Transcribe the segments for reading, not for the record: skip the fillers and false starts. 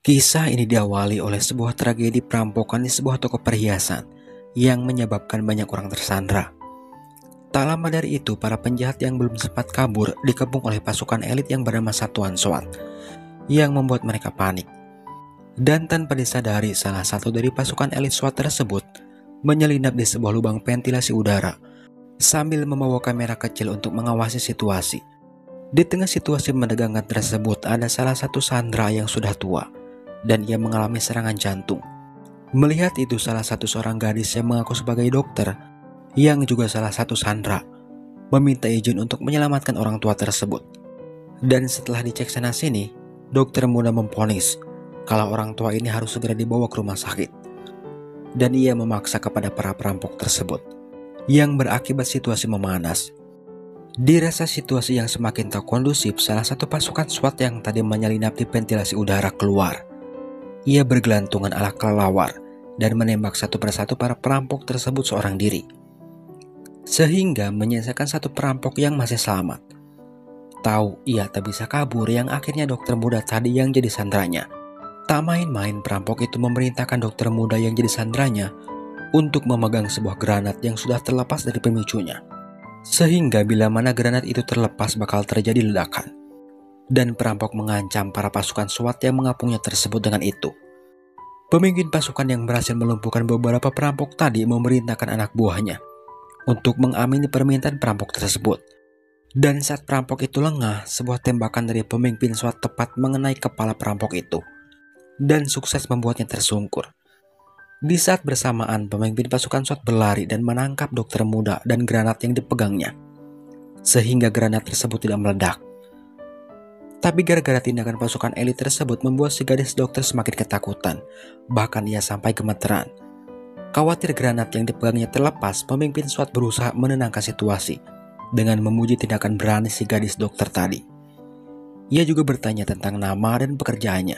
Kisah ini diawali oleh sebuah tragedi perampokan di sebuah toko perhiasan yang menyebabkan banyak orang tersandra. Tak lama dari itu, para penjahat yang belum sempat kabur dikepung oleh pasukan elit yang bernama Satuan SWAT yang membuat mereka panik. Dan tanpa disadari, salah satu dari pasukan elit SWAT tersebut menyelinap di sebuah lubang ventilasi udara sambil membawa kamera kecil untuk mengawasi situasi. Di tengah situasi menegangkan tersebut, ada salah satu sandera yang sudah tua dan ia mengalami serangan jantung. Melihat itu, salah satu seorang gadis yang mengaku sebagai dokter, yang juga salah satu sandera, meminta izin untuk menyelamatkan orang tua tersebut. Dan setelah dicek sana sini, dokter muda memvonis kalau orang tua ini harus segera dibawa ke rumah sakit. Dan ia memaksa kepada para perampok tersebut, yang berakibat situasi memanas. Dirasa situasi yang semakin tak kondusif, salah satu pasukan SWAT yang tadi menyelinap di ventilasi udara keluar. Ia bergelantungan ala kelelawar dan menembak satu persatu para perampok tersebut seorang diri, sehingga menyisakan satu perampok yang masih selamat. Tahu ia tak bisa kabur, yang akhirnya dokter muda tadi yang jadi sandranya. Tak main-main, perampok itu memerintahkan dokter muda yang jadi sandranya untuk memegang sebuah granat yang sudah terlepas dari pemicunya, sehingga bila mana granat itu terlepas bakal terjadi ledakan. Dan perampok mengancam para pasukan SWAT yang mengapungnya tersebut dengan itu. Pemimpin pasukan yang berhasil melumpuhkan beberapa perampok tadi memerintahkan anak buahnya untuk mengamini permintaan perampok tersebut. Dan saat perampok itu lengah, sebuah tembakan dari pemimpin SWAT tepat mengenai kepala perampok itu dan sukses membuatnya tersungkur. Di saat bersamaan, pemimpin pasukan SWAT berlari dan menangkap dokter muda dan granat yang dipegangnya, sehingga granat tersebut tidak meledak. Tapi gara-gara tindakan pasukan elit tersebut membuat si gadis dokter semakin ketakutan, bahkan ia sampai gemeteran. Khawatir granat yang dipegangnya terlepas, pemimpin SWAT berusaha menenangkan situasi dengan memuji tindakan berani si gadis dokter tadi. Ia juga bertanya tentang nama dan pekerjaannya,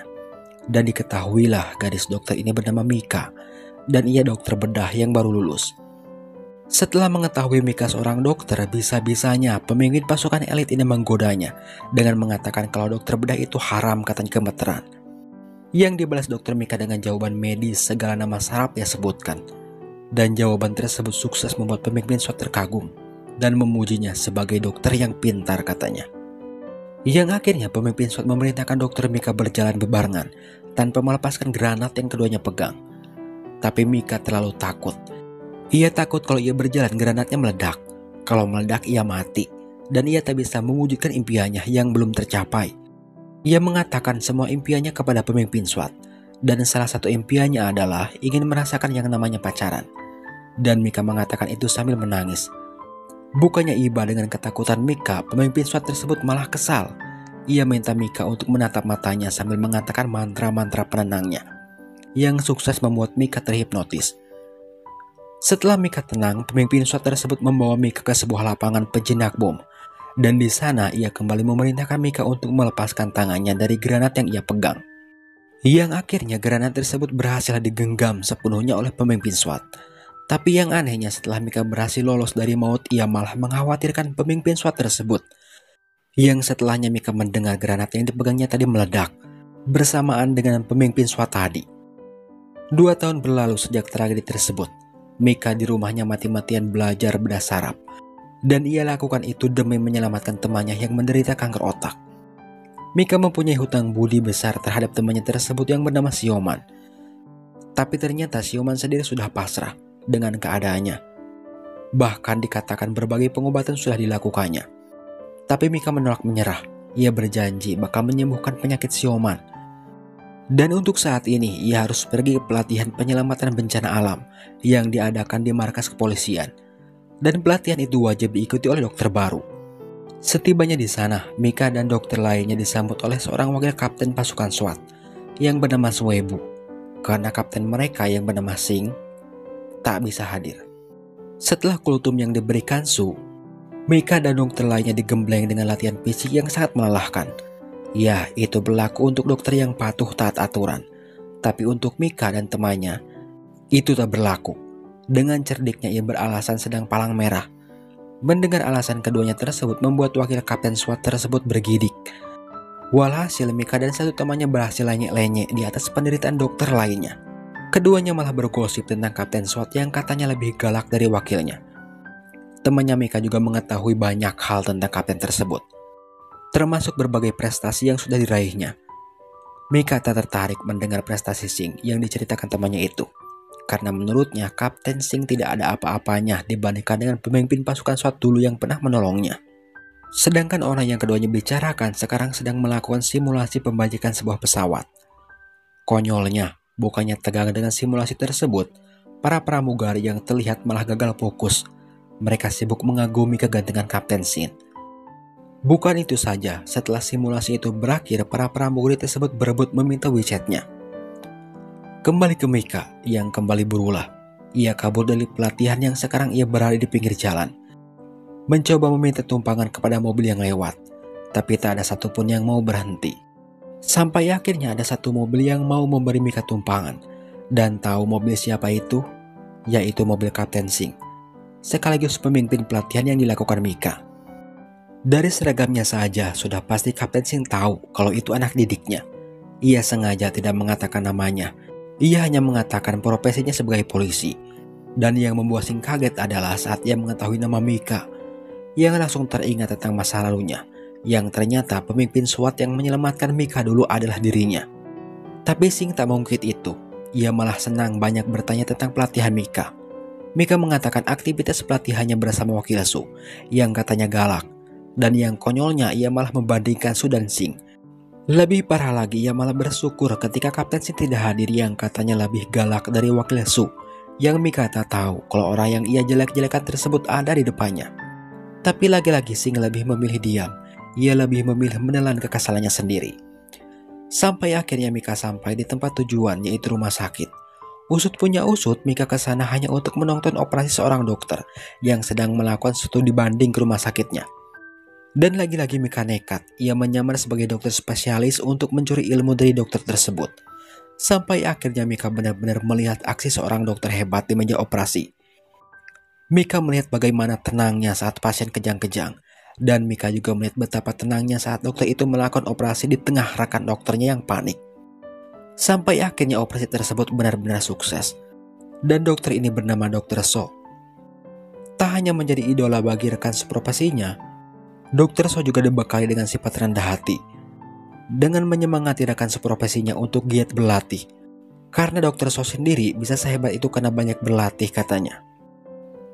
dan diketahuilah gadis dokter ini bernama Mika, dan ia dokter bedah yang baru lulus. Setelah mengetahui Mika seorang dokter, bisa-bisanya pemimpin pasukan elit ini menggodanya dengan mengatakan kalau dokter bedah itu haram, katanya gemeteran. Yang dibalas dokter Mika dengan jawaban medis segala nama saraf ia sebutkan. Dan jawaban tersebut sukses membuat pemimpin SWAT terkagum dan memujinya sebagai dokter yang pintar, katanya. Yang akhirnya pemimpin SWAT memerintahkan dokter Mika berjalan bebarengan tanpa melepaskan granat yang keduanya pegang. Tapi Mika terlalu takut. Ia takut kalau ia berjalan granatnya meledak. Kalau meledak ia mati, dan ia tak bisa mewujudkan impiannya yang belum tercapai. Ia mengatakan semua impiannya kepada pemimpin SWAT, dan salah satu impiannya adalah ingin merasakan yang namanya pacaran. Dan Mika mengatakan itu sambil menangis. Bukannya iba dengan ketakutan Mika, pemimpin SWAT tersebut malah kesal. Ia minta Mika untuk menatap matanya sambil mengatakan mantra-mantra penenangnya, yang sukses membuat Mika terhipnotis. Setelah Mika tenang, pemimpin SWAT tersebut membawa Mika ke sebuah lapangan penjinak bom. Dan di sana ia kembali memerintahkan Mika untuk melepaskan tangannya dari granat yang ia pegang. Yang akhirnya granat tersebut berhasil digenggam sepenuhnya oleh pemimpin SWAT. Tapi yang anehnya, setelah Mika berhasil lolos dari maut, ia malah mengkhawatirkan pemimpin SWAT tersebut. Yang setelahnya Mika mendengar granat yang dipegangnya tadi meledak bersamaan dengan pemimpin SWAT tadi. 2 tahun berlalu sejak tragedi tersebut. Mika di rumahnya mati-matian belajar bedah saraf, dan ia lakukan itu demi menyelamatkan temannya yang menderita kanker otak. Mika mempunyai hutang budi besar terhadap temannya tersebut yang bernama Sioman. Tapi ternyata Sioman sendiri sudah pasrah dengan keadaannya. Bahkan dikatakan berbagai pengobatan sudah dilakukannya. Tapi Mika menolak menyerah. Ia berjanji bakal menyembuhkan penyakit Sioman. Dan untuk saat ini ia harus pergi ke pelatihan penyelamatan bencana alam yang diadakan di markas kepolisian. Dan pelatihan itu wajib diikuti oleh dokter baru. Setibanya di sana, Mika dan dokter lainnya disambut oleh seorang wakil kapten pasukan SWAT yang bernama Swebu, karena kapten mereka yang bernama Singh tak bisa hadir. Setelah kultum yang diberikan Su, Mika dan dokter lainnya digembleng dengan latihan fisik yang sangat melelahkan. Ya, itu berlaku untuk dokter yang patuh taat aturan. Tapi untuk Mika dan temannya, itu tak berlaku. Dengan cerdiknya ia beralasan sedang palang merah. Mendengar alasan keduanya tersebut membuat wakil kapten SWAT tersebut bergidik. Walhasil Mika dan satu temannya berhasil lenyek-lenyek di atas penderitaan dokter lainnya. Keduanya malah bergosip tentang Kapten SWAT yang katanya lebih galak dari wakilnya. Temannya Mika juga mengetahui banyak hal tentang kapten tersebut, termasuk berbagai prestasi yang sudah diraihnya. Mika tak tertarik mendengar prestasi Singh yang diceritakan temannya itu, karena menurutnya Kapten Singh tidak ada apa-apanya dibandingkan dengan pemimpin pasukan SWAT dulu yang pernah menolongnya. Sedangkan orang yang keduanya bicarakan sekarang sedang melakukan simulasi pembajakan sebuah pesawat. Konyolnya, bukannya tegang dengan simulasi tersebut, para pramugari yang terlihat malah gagal fokus. Mereka sibuk mengagumi kegantengan Kapten Singh. Bukan itu saja, setelah simulasi itu berakhir, para pramugari tersebut berebut meminta WeChat-nya. Kembali ke Mika yang kembali berulah. Ia kabur dari pelatihan yang sekarang ia berada di pinggir jalan. Mencoba meminta tumpangan kepada mobil yang lewat, tapi tak ada satupun yang mau berhenti. Sampai akhirnya ada satu mobil yang mau memberi Mika tumpangan. Dan tahu mobil siapa itu? Yaitu mobil Kapten Singh, sekaligus pemimpin pelatihan yang dilakukan Mika. Dari seragamnya saja sudah pasti Kapten Singh tahu kalau itu anak didiknya. Ia sengaja tidak mengatakan namanya. Ia hanya mengatakan profesinya sebagai polisi. Dan yang membuat Singh kaget adalah saat ia mengetahui nama Mika. Ia langsung teringat tentang masa lalunya, yang ternyata pemimpin SWAT yang menyelamatkan Mika dulu adalah dirinya. Tapi Singh tak mengungkit itu. Ia malah senang banyak bertanya tentang pelatihan Mika. Mika mengatakan aktivitas pelatihannya bersama wakil Su yang katanya galak, dan yang konyolnya ia malah membandingkan Su dan Singh. Lebih parah lagi, ia malah bersyukur ketika Kapten Singh tidak hadir yang katanya lebih galak dari wakil Su, yang Mika tak tahu kalau orang yang ia jelek-jelekan tersebut ada di depannya. Tapi lagi-lagi Singh lebih memilih diam. Ia lebih memilih menelan kekesalannya sendiri. Sampai akhirnya Mika sampai di tempat tujuan, yaitu rumah sakit. Usut punya usut, Mika ke sana hanya untuk menonton operasi seorang dokter yang sedang melakukan studi banding ke rumah sakitnya. Dan lagi-lagi Mika nekat, ia menyamar sebagai dokter spesialis untuk mencuri ilmu dari dokter tersebut. Sampai akhirnya Mika benar-benar melihat aksi seorang dokter hebat di meja operasi. Mika melihat bagaimana tenangnya saat pasien kejang-kejang. Dan Mika juga melihat betapa tenangnya saat dokter itu melakukan operasi di tengah rekan dokternya yang panik. Sampai akhirnya operasi tersebut benar-benar sukses. Dan dokter ini bernama Dr. So. Tak hanya menjadi idola bagi rekan seprofesinya, Dr. So juga dibekali dengan sifat rendah hati. Dengan menyemangati rekan seprofesinya untuk giat berlatih. Karena Dr. So sendiri bisa sehebat itu karena banyak berlatih katanya.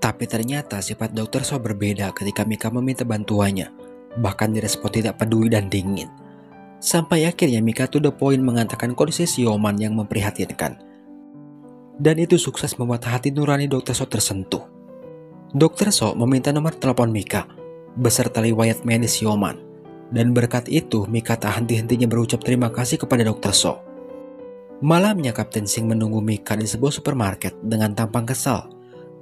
Tapi ternyata sifat Dr. So berbeda ketika Mika meminta bantuannya. Bahkan direspon tidak peduli dan dingin. Sampai akhirnya Mika to the point mengatakan kondisi Sioman yang memprihatinkan. Dan itu sukses membuat hati nurani Dr. So tersentuh. Dr. So meminta nomor telepon Mika beserta riwayat medis Sioman. Dan berkat itu Mika tak henti-hentinya berucap terima kasih kepada Dr. So. Malamnya Kapten Singh menunggu Mika di sebuah supermarket dengan tampang kesal.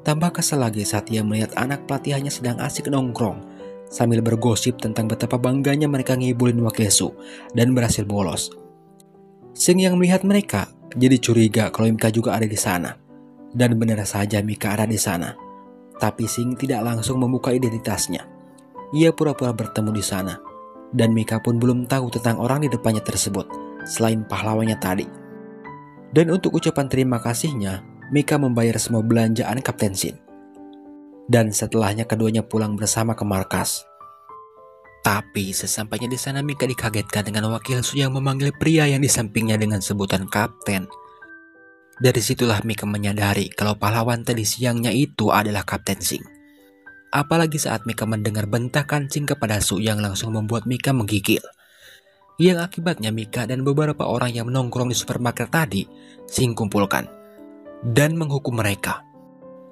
Tambah kesal lagi saat ia melihat anak pelatihannya sedang asik nongkrong sambil bergosip tentang betapa bangganya mereka ngibulin wakil Su dan berhasil bolos. Singh yang melihat mereka jadi curiga kalau Mika juga ada di sana. Dan benar saja Mika ada di sana. Tapi Singh tidak langsung membuka identitasnya. Ia pura-pura bertemu di sana. Dan Mika pun belum tahu tentang orang di depannya tersebut selain pahlawannya tadi. Dan untuk ucapan terima kasihnya, Mika membayar semua belanjaan Kapten Singh. Dan setelahnya keduanya pulang bersama ke markas. Tapi sesampainya di sana Mika dikagetkan dengan wakil Su yang memanggil pria yang di sampingnya dengan sebutan Kapten. Dari situlah Mika menyadari kalau pahlawan tadi siangnya itu adalah Kapten Singh. Apalagi saat Mika mendengar bentakan Singh kepada Su yang langsung membuat Mika menggigil. Yang akibatnya Mika dan beberapa orang yang menongkrong di supermarket tadi Singh kumpulkan dan menghukum mereka.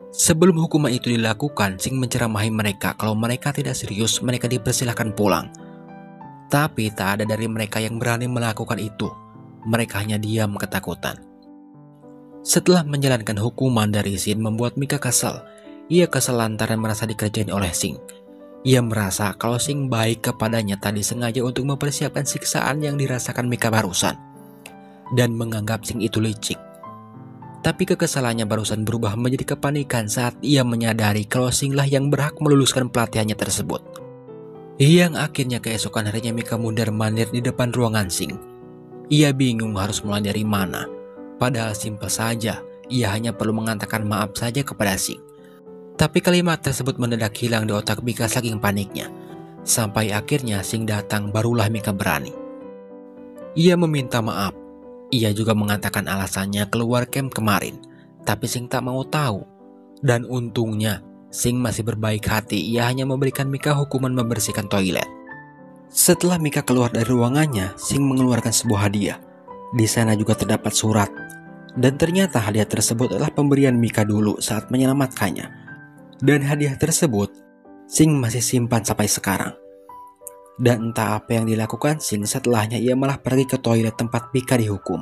Sebelum hukuman itu dilakukan, Singh menceramahi mereka kalau mereka tidak serius, mereka dipersilahkan pulang. Tapi tak ada dari mereka yang berani melakukan itu. Mereka hanya diam ketakutan. Setelah menjalankan hukuman dari Singh membuat Mika kesal. Ia kesal lantaran merasa dikerjain oleh Singh. Ia merasa kalau Singh baik kepadanya tadi sengaja untuk mempersiapkan siksaan yang dirasakan Mika barusan. Dan menganggap Singh itu licik. Tapi kekesalannya barusan berubah menjadi kepanikan saat ia menyadari kalau Singh lah yang berhak meluluskan pelatihannya tersebut. Yang akhirnya keesokan harinya Mika mundar-mandir di depan ruangan Sing. Ia bingung harus mulai dari mana. Padahal simpel saja, ia hanya perlu mengatakan maaf saja kepada Sing. Tapi kalimat tersebut mendadak hilang di otak Mika saking paniknya. Sampai akhirnya Sing datang, barulah Mika berani. Ia meminta maaf. Ia juga mengatakan alasannya keluar camp kemarin. Tapi Sing tak mau tahu. Dan untungnya Sing masih berbaik hati. Ia hanya memberikan Mika hukuman membersihkan toilet. Setelah Mika keluar dari ruangannya, Sing mengeluarkan sebuah hadiah. Di sana juga terdapat surat. Dan ternyata hadiah tersebut adalah pemberian Mika dulu saat menyelamatkannya. Dan hadiah tersebut Sing masih simpan sampai sekarang. Dan entah apa yang dilakukan Sing, setelahnya ia malah pergi ke toilet tempat Mika dihukum.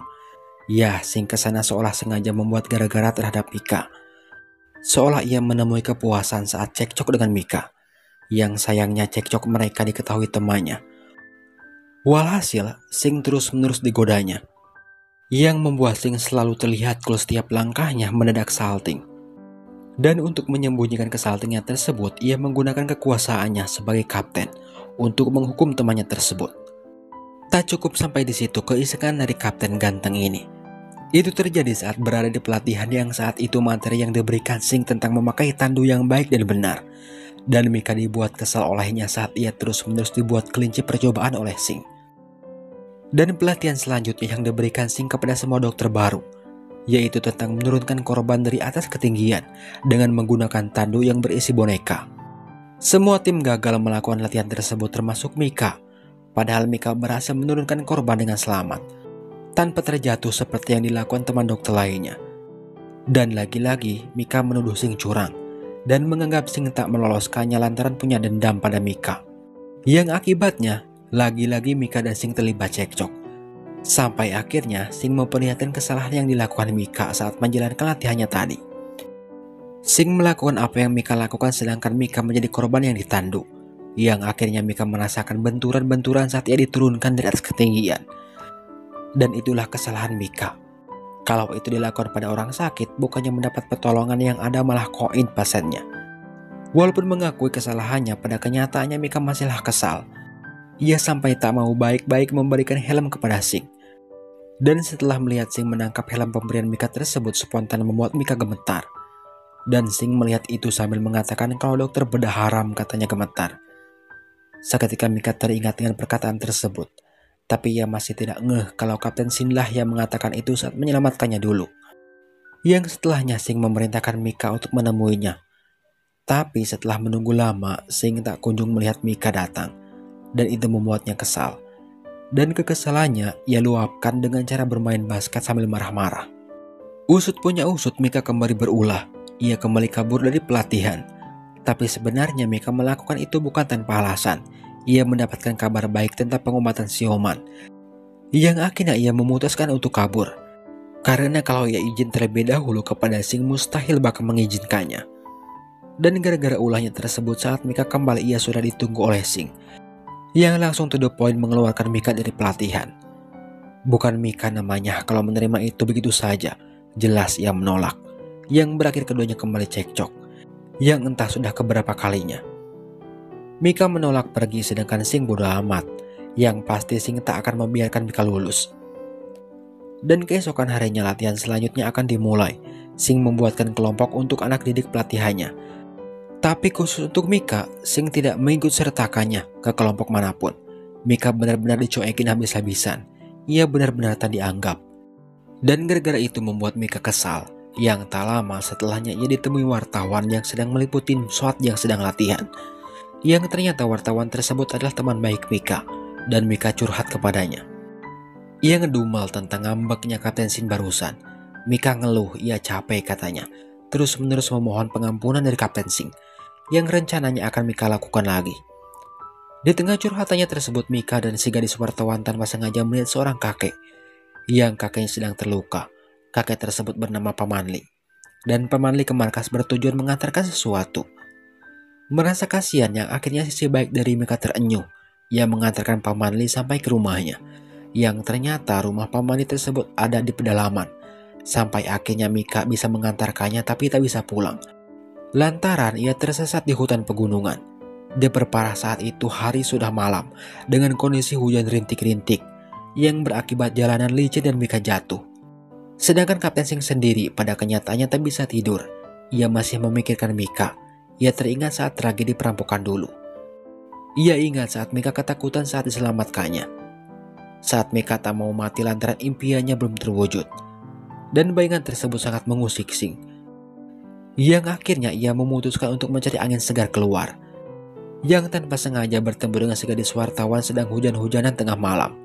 Ya, Sing kesana seolah sengaja membuat gara-gara terhadap Mika. Seolah ia menemui kepuasan saat cekcok dengan Mika. Yang sayangnya cekcok mereka diketahui temannya. Walhasil, Sing terus-menerus digodanya. Yang membuat Sing selalu terlihat kalau setiap langkahnya mendadak salting. Dan untuk menyembunyikan kesaltingnya tersebut, ia menggunakan kekuasaannya sebagai kapten untuk menghukum temannya tersebut. Tak cukup sampai di situ keisengan dari kapten ganteng ini. Itu terjadi saat berada di pelatihan yang saat itu materi yang diberikan Sing tentang memakai tandu yang baik dan benar. Dan Mika dibuat kesal olehnya saat ia terus-menerus dibuat kelinci percobaan oleh Sing. Dan pelatihan selanjutnya yang diberikan Sing kepada semua dokter baru, yaitu tentang menurunkan korban dari atas ketinggian dengan menggunakan tandu yang berisi boneka. Semua tim gagal melakukan latihan tersebut termasuk Mika, padahal Mika berhasil menurunkan korban dengan selamat, tanpa terjatuh seperti yang dilakukan teman dokter lainnya. Dan lagi-lagi Mika menuduh Sing curang, dan menganggap Sing tak meloloskannya lantaran punya dendam pada Mika. Yang akibatnya, lagi-lagi Mika dan Sing terlibat cekcok. Sampai akhirnya Sing memperlihatkan kesalahan yang dilakukan Mika saat menjalankan latihannya tadi. Sing melakukan apa yang Mika lakukan sedangkan Mika menjadi korban yang ditandu. Yang akhirnya Mika merasakan benturan-benturan saat ia diturunkan dari atas ketinggian. Dan itulah kesalahan Mika. Kalau itu dilakukan pada orang sakit, bukannya mendapat pertolongan yang ada malah koin pasiennya. Walaupun mengakui kesalahannya, pada kenyataannya Mika masihlah kesal. Ia sampai tak mau baik-baik memberikan helm kepada Sing. Dan setelah melihat Sing menangkap helm pemberian Mika tersebut, spontan membuat Mika gemetar. Dan Sing melihat itu sambil mengatakan kalau dokter bedah haram, katanya gemetar. Seketika Mika teringat dengan perkataan tersebut. Tapi ia masih tidak ngeh kalau Kapten Shin lah yang mengatakan itu saat menyelamatkannya dulu. Yang setelahnya Sing memerintahkan Mika untuk menemuinya. Tapi setelah menunggu lama, Sing tak kunjung melihat Mika datang. Dan itu membuatnya kesal. Dan kekesalannya ia luapkan dengan cara bermain basket sambil marah-marah. Usut punya usut, Mika kembali berulah. Ia kembali kabur dari pelatihan. Tapi sebenarnya Mika melakukan itu bukan tanpa alasan. Ia mendapatkan kabar baik tentang pengobatan Sioman. Yang akhirnya ia memutuskan untuk kabur. Karena kalau ia izin terlebih dahulu kepada Sing, mustahil bakal mengizinkannya. Dan gara-gara ulahnya tersebut, saat Mika kembali ia sudah ditunggu oleh Sing, yang langsung to the point mengeluarkan Mika dari pelatihan. Bukan Mika namanya kalau menerima itu begitu saja. Jelas ia menolak. Yang berakhir keduanya kembali cekcok. Yang entah sudah keberapa kalinya. Mika menolak pergi sedangkan Sing bodoh amat. Yang pasti Sing tak akan membiarkan Mika lulus. Dan keesokan harinya latihan selanjutnya akan dimulai. Sing membuatkan kelompok untuk anak didik pelatihannya. Tapi khusus untuk Mika, Sing tidak mengikut sertakannya ke kelompok manapun. Mika benar-benar dicuekin habis-habisan. Ia benar-benar tak dianggap. Dan gara-gara itu membuat Mika kesal. Yang tak lama setelahnya ia ditemui wartawan yang sedang meliputi SWAT yang sedang latihan. Yang ternyata wartawan tersebut adalah teman baik Mika. Dan Mika curhat kepadanya. Ia ngedumel tentang ngambeknya Kapten Shin barusan. Mika ngeluh, ia capek katanya. Terus-menerus memohon pengampunan dari Kapten Shin, yang rencananya akan Mika lakukan lagi. Di tengah curhatannya tersebut, Mika dan si gadis wartawan tanpa sengaja melihat seorang kakek, yang kakeknya sedang terluka. Kakek tersebut bernama Pamanli, dan Pamanli ke markas bertujuan mengantarkan sesuatu. Merasa kasihan, yang akhirnya sisi baik dari Mika terenyuh. Ia mengantarkan Pamanli sampai ke rumahnya, yang ternyata rumah Pamanli tersebut ada di pedalaman. Sampai akhirnya Mika bisa mengantarkannya tapi tak bisa pulang. Lantaran ia tersesat di hutan pegunungan. Diperparah saat itu hari sudah malam dengan kondisi hujan rintik-rintik yang berakibat jalanan licin dan Mika jatuh. Sedangkan Kapten Sing sendiri pada kenyataannya tak bisa tidur. Ia masih memikirkan Mika. Ia teringat saat tragedi perampokan dulu. Ia ingat saat Mika ketakutan saat diselamatkannya. Saat Mika tak mau mati lantaran impiannya belum terwujud. Dan bayangan tersebut sangat mengusik Sing. Yang akhirnya ia memutuskan untuk mencari angin segar keluar. Yang tanpa sengaja bertemu dengan segadis wartawan sedang hujan-hujanan tengah malam.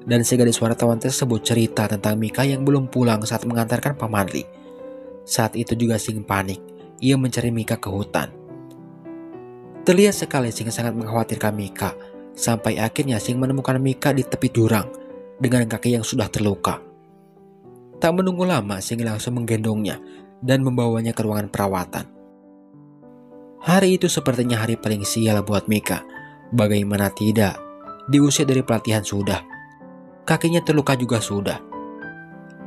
Dan segadis wartawan tersebut cerita tentang Mika yang belum pulang saat mengantarkan Paman Lee. Saat itu juga Sing panik. Ia mencari Mika ke hutan. Terlihat sekali Sing sangat mengkhawatirkan Mika. Sampai akhirnya Sing menemukan Mika di tepi jurang dengan kaki yang sudah terluka. Tak menunggu lama Sing langsung menggendongnya dan membawanya ke ruangan perawatan. Hari itu sepertinya hari paling sial buat Mika. Bagaimana tidak, diusir dari pelatihan sudah. Kakinya terluka juga sudah.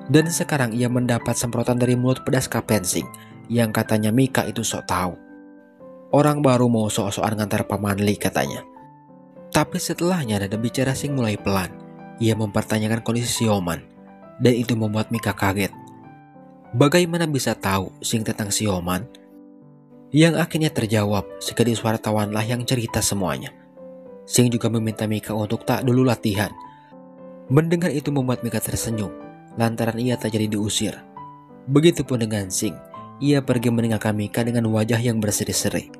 Dan sekarang ia mendapat semprotan dari mulut pedas Kapten Sing yang katanya Mika itu sok tahu. Orang baru mau sok-sokan ngantar Paman Lee katanya. Tapi setelahnya nada bicara Sing mulai pelan. Ia mempertanyakan kondisi Sioman dan itu membuat Mika kaget. Bagaimana bisa tahu Sing tentang Sioman? Yang akhirnya terjawab, segadis wartawanlah yang cerita semuanya. Sing juga meminta Mika untuk tak dulu latihan. Mendengar itu membuat Mika tersenyum, lantaran ia tak jadi diusir. Begitupun dengan Sing, ia pergi meninggalkan Mika dengan wajah yang berseri-seri.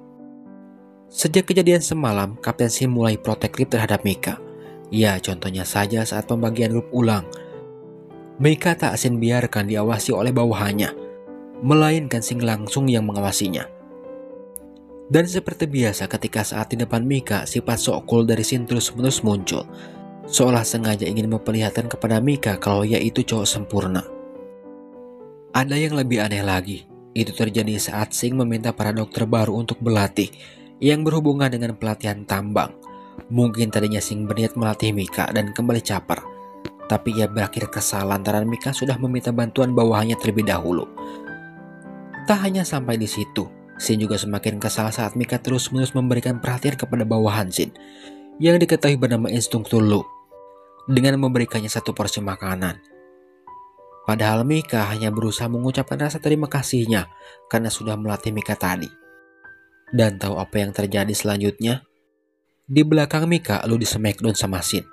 Sejak kejadian semalam, Kapten Sing mulai protektif terhadap Mika. Ya, contohnya saja saat pembagian grup ulang. Mika tak Sing biarkan diawasi oleh bawahannya, melainkan Sing langsung yang mengawasinya. Dan seperti biasa ketika saat di depan Mika, sifat sok cool dari Shin terus-menerus muncul. Seolah sengaja ingin memperlihatkan kepada Mika kalau ia itu cowok sempurna. Ada yang lebih aneh lagi. Itu terjadi saat Sing meminta para dokter baru untuk berlatih yang berhubungan dengan pelatihan tambang. Mungkin tadinya Sing berniat melatih Mika dan kembali caper. Tapi ia berakhir kesal lantaran Mika sudah meminta bantuan bawahannya terlebih dahulu. Tak hanya sampai di situ. Shin juga semakin kesal saat Mika terus-menerus memberikan perhatian kepada bawahan Shin yang diketahui bernama Instruktur Lu dengan memberikannya satu porsi makanan. Padahal Mika hanya berusaha mengucapkan rasa terima kasihnya karena sudah melatih Mika tadi. Dan tahu apa yang terjadi selanjutnya? Di belakang Mika, Lu di smackdown sama Shin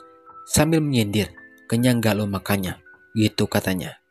sambil menyindir, "Kenyang gak lu makannya?" Gitu katanya.